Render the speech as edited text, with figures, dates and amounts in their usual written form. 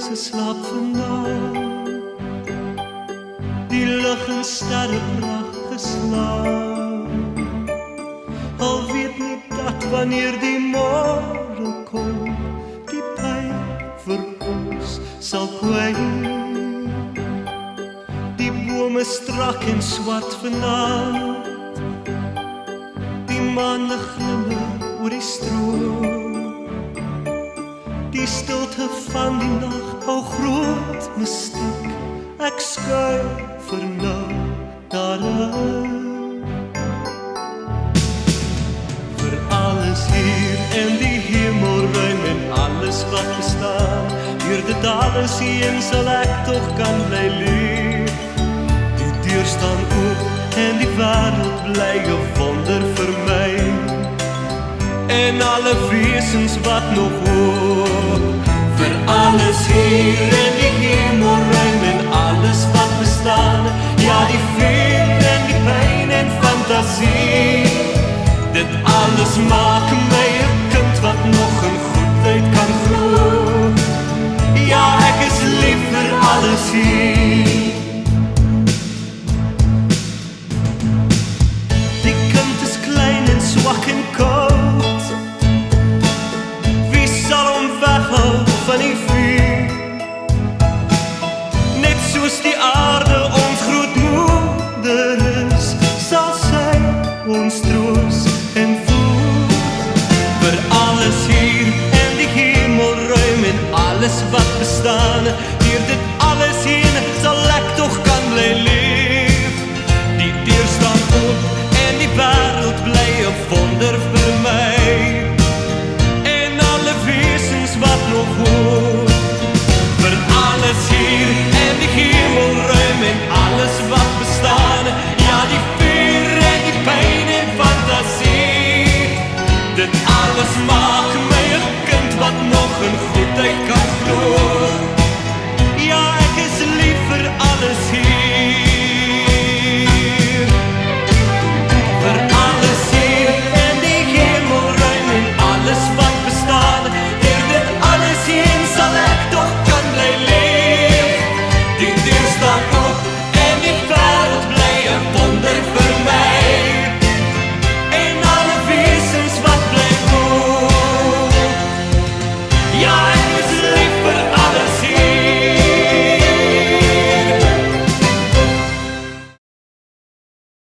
mense slaap vandag, die lig en sterre pragt geslaap. Al weet nie dat wanneer die môre kom, die pyn vir ons sal kwyt. Die bome strak en swart vanaand, die maan lig glimmer oor die stroom. Die stilte van die nag hou groot mystiek, ek skuil vir nou daarin. Vir alles hier in die hemelruim en alles wat bestaan, deur dit alles heen sal ek tog kan bly leef. Die deur staan oop en die wêreld bly 'n wonder vir my, en alle wesens wat nog hoop. Vir alles hier in die hemelruim en alles wat bestaan, ja die veel en die pyn en fantasie, dit alles maak my 'n kind wat nog in goedheid kan glo. Ja, ek is lief vir alles hier. Die kind is klein en swak en koud, wie sal hom weghou van die vuur? Net soos die aarde ons grootmoeder is, sal sy ons troos en voed. Vir alles hier in die hemelruim en alles wat bestaan, deur dit alles heen sal ek tog kan bly leef. Die deur staan oop en die wêreld bly 'n wonder vir